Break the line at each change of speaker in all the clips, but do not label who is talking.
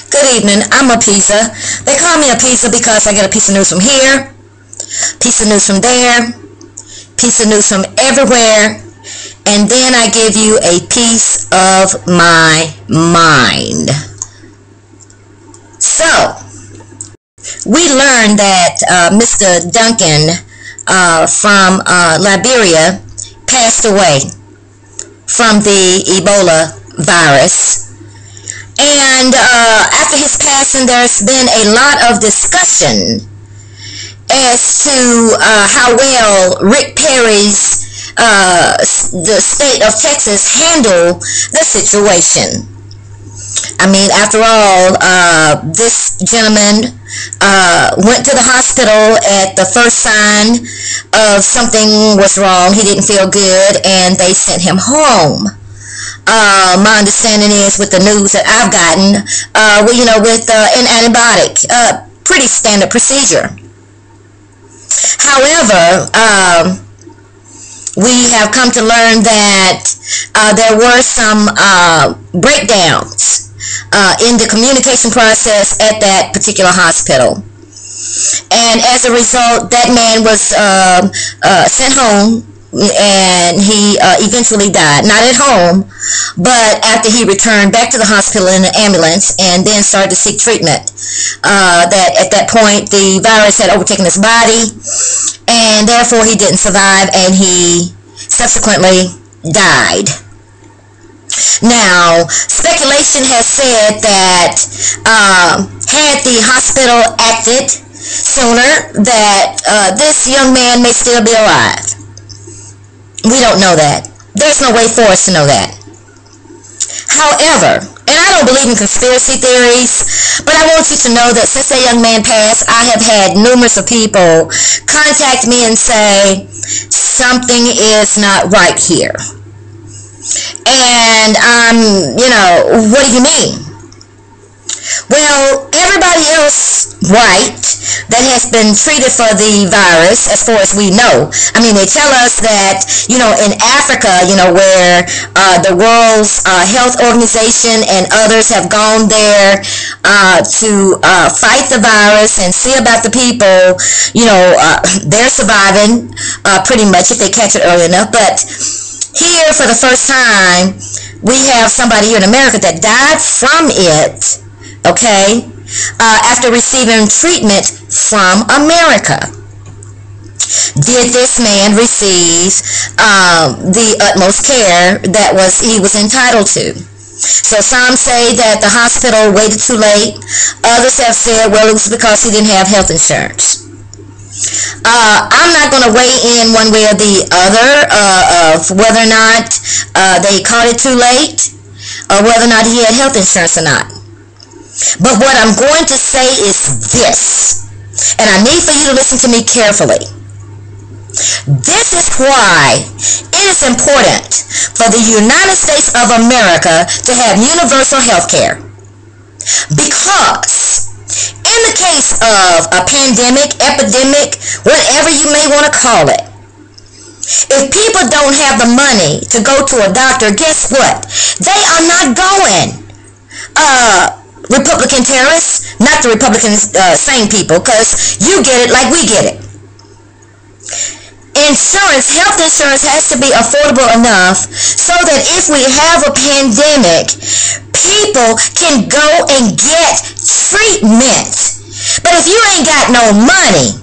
Good evening. I'm a pizza. They call me a pizza because I get a piece of news from here, piece of news from there, piece of news from everywhere, and then I give you a piece of my mind. So, we learned that Mr. Duncan from Liberia passed away from the Ebola virus. And after his passing, there's been a lot of discussion as to how well Rick Perry's the state of Texas handled the situation. I mean, after all, this gentleman went to the hospital at the first sign of something was wrong. He didn't feel good, and they sent him home. My understanding is, with the news that I've gotten, with an antibiotic, pretty standard procedure. However, we have come to learn that there were some breakdowns in the communication process at that particular hospital. And as a result, that man was sent home, and he eventually died. Not at home, but after he returned back to the hospital in an ambulance and then started to seek treatment. That at that point the virus had overtaken his body, and therefore he didn't survive, and he subsequently died. Now, speculation has said that had the hospital acted sooner, that this young man may still be alive. We don't know that. There's no way for us to know that. However, and I don't believe in conspiracy theories, but I want you to know that since that young man passed, I have had numerous of people contact me and say, something is not right here. And what do you mean? Well, everybody else that has been treated for the virus, as far as we know. I mean, they tell us that, in Africa, where the World's Health Organization and others have gone there to fight the virus and see about the people, they're surviving pretty much if they catch it early enough. But here, for the first time, we have somebody here in America that died from it, after receiving treatment from America. Did this man receive the utmost care that he was entitled to? So some say that the hospital waited too late. Others have said, well, it was because he didn't have health insurance. I'm not going to weigh in one way or the other of whether or not they caught it too late or whether or not he had health insurance or not. But what I'm going to say is this, and I need for you to listen to me carefully. This is why it is important for the United States of America to have universal health care. Because in the case of a pandemic, epidemic, whatever you may want to call it, if people don't have the money to go to a doctor, guess what? They are not going. Republican terrorists, not the Republican sane people, because you get it like we get it. Health insurance has to be affordable enough so that if we have a pandemic, people can go and get treatment. But if you ain't got no money,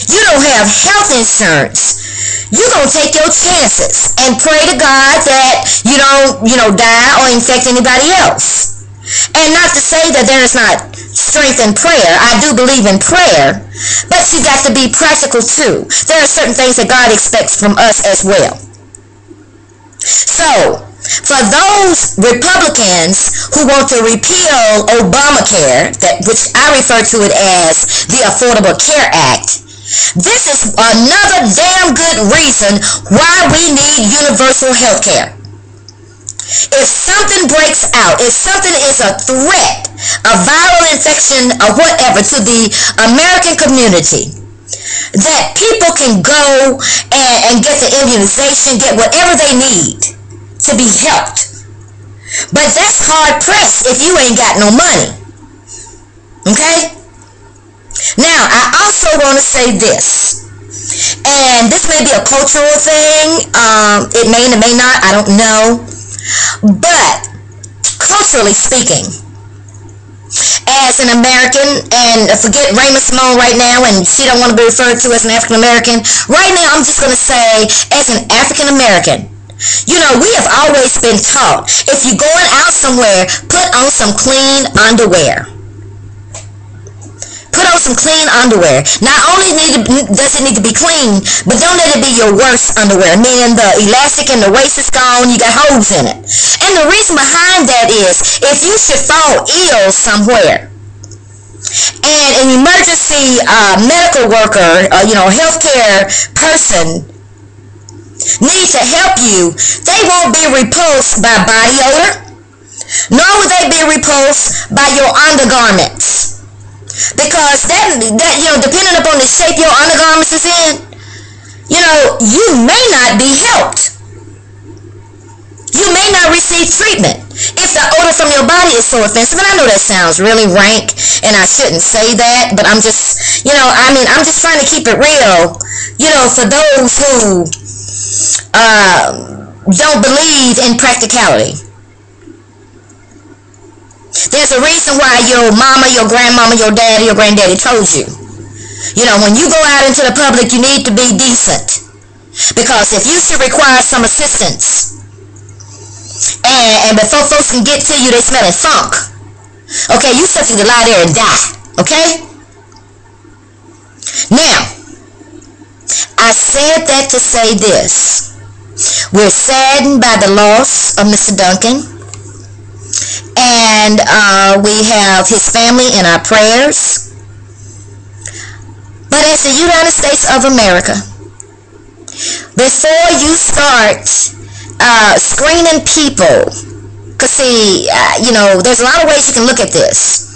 you don't have health insurance, you're going to take your chances and pray to God that you don't, die or infect anybody else. And not to say that there is not strength in prayer. I do believe in prayer, but you got to be practical too. There are certain things that God expects from us as well. So, for those Republicans who want to repeal Obamacare, which I refer to it as the Affordable Care Act, this is another damn good reason why we need universal health care. If something breaks out, if something is a threat, a viral infection or whatever to the American community, that people can go and get the immunization, get whatever they need to be helped. But that's hard pressed if you ain't got no money. Okay? Now, I also want to say this, and this may be a cultural thing. It may or may not, I don't know. But, culturally speaking, as an American, and forget Raymond Simone right now, and she don't want to be referred to as an African American. Right now, I'm just going to say, as an African American, you know, we have always been taught, if you're going out somewhere, put on some clean underwear. Put on some clean underwear. Not only does it need to be clean, but don't let it be your worst underwear. Meaning the elastic in the waist is gone, you got holes in it. And the reason behind that is, if you should fall ill somewhere, and an emergency medical worker, healthcare person needs to help you, they won't be repulsed by body odor, nor will they be repulsed by your undergarments. Because that depending upon the shape your undergarments is in, you may not be helped. You may not receive treatment if the odor from your body is so offensive. And I know that sounds really rank, and I shouldn't say that, but I'm just, I'm just trying to keep it real, for those who don't believe in practicality. There's a reason why your mama, your grandmama, your daddy, your granddaddy told you. When you go out into the public, you need to be decent. Because if you should require some assistance, and before folks can get to you, they smelling funk. Okay, you still need to lie there and die. Okay? Now, I said that to say this. We're saddened by the loss of Mr. Duncan. And we have his family in our prayers. But as the United States of America, before you start screening people, because see, there's a lot of ways you can look at this.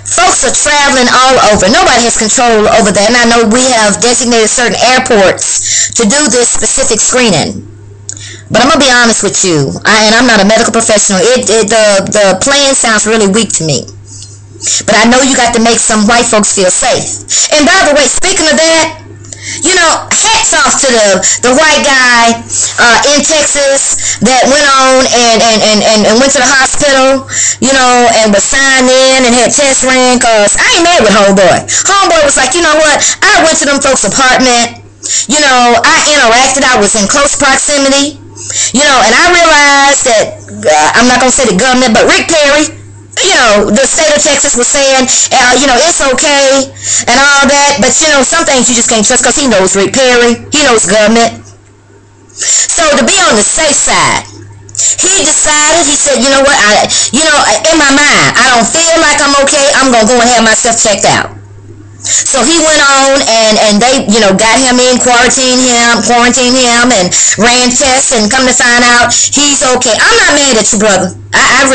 Folks are traveling all over. Nobody has control over that. And I know we have designated certain airports to do this specific screening. But I'm going to be honest with you, and I'm not a medical professional. The plan sounds really weak to me. But I know you got to make some white folks feel safe. And by the way, speaking of that, hats off to the white guy in Texas that went on and went to the hospital, and was signed in and had tests ran, because I ain't mad with Homeboy. Homeboy was like, you know what, I went to them folks' apartment, I interacted, I was in close proximity. And I realized that, I'm not going to say the government, but Rick Perry, the state of Texas was saying, it's okay and all that. But, some things you just can't trust, because he knows Rick Perry. He knows government. So to be on the safe side, he decided, he said, you know what, in my mind, I don't feel like I'm okay. I'm going to go and have myself checked out. So he went on and they, got him in, quarantined him and ran tests, and come to find out he's okay. I'm not mad at you, brother. I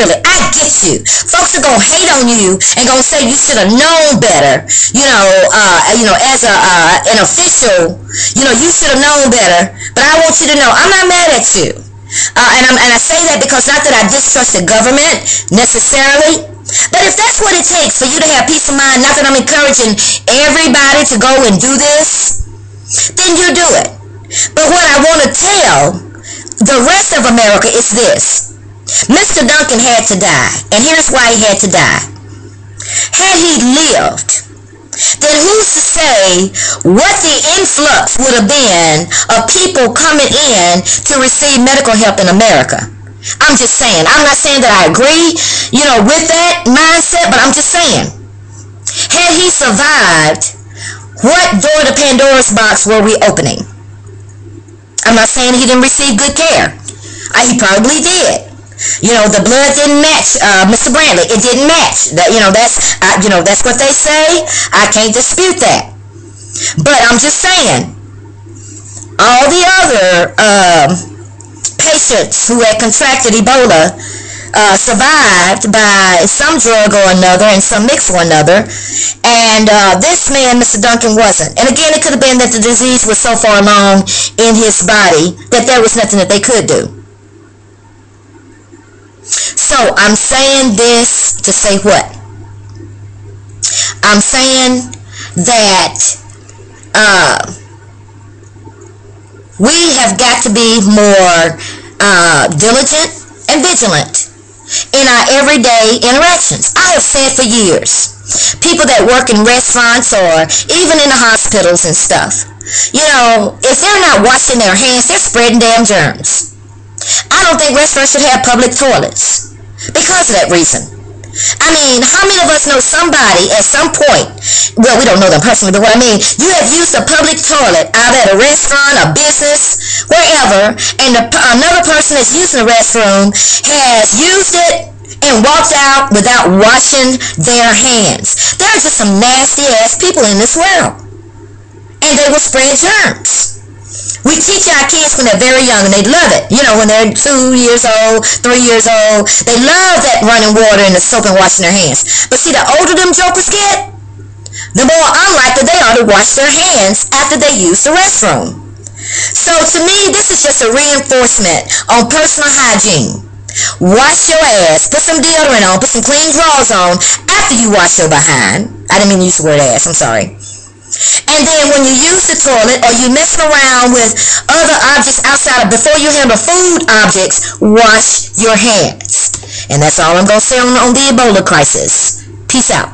get you. Folks are going to hate on you and going to say you should have known better. As an official, you should have known better. But I want you to know, I'm not mad at you. And I say that because not that I distrust the government necessarily, but if that's what it takes for you to have peace of mind, not that I'm encouraging everybody to go and do this, then you do it. But what I want to tell the rest of America is this. Mr. Duncan had to die, and here's why he had to die. Had he lived, then who's to say what the influx would have been of people coming in to receive medical help in America? I'm just saying. I'm not saying that I agree, with that mindset, but I'm just saying. Had he survived, what door to Pandora's box were we opening? I'm not saying he didn't receive good care. He probably did. The blood didn't match Mr. Brantley. It didn't match. That's what they say. I can't dispute that. But I'm just saying, all the other patients who had contracted Ebola survived by some drug or another and some mix or another, and this man, Mr. Duncan, wasn't. And again, it could have been that the disease was so far along in his body that there was nothing that they could do. So I'm saying this to say what? I'm saying that we have got to be more diligent and vigilant in our everyday interactions. I have said for years, people that work in restaurants or even in the hospitals and stuff, you know, if they're not washing their hands, they're spreading damn germs. I don't think restaurants should have public toilets because of that reason. I mean, how many of us know somebody at some point, well, we don't know them personally, but what I mean, you have used a public toilet out at a restaurant, a business, wherever, and another person that's using the restroom has used it and walked out without washing their hands. There are just some nasty ass people in this world, and they will spread germs. We teach our kids when they're very young, and they love it. You know, when they're 2 years old, 3 years old, they love that running water and the soap and washing their hands. But see, the older them jokers get, the more unlikely they are to wash their hands after they use the restroom. So to me, this is just a reinforcement on personal hygiene. Wash your ass, put some deodorant on, put some clean drawers on after you wash your behind. I didn't mean to use the word ass, I'm sorry. And then when you use the toilet or you messing around with other objects outside of, before you handle food objects, wash your hands. And that's all I'm going to say on the Ebola crisis. Peace out.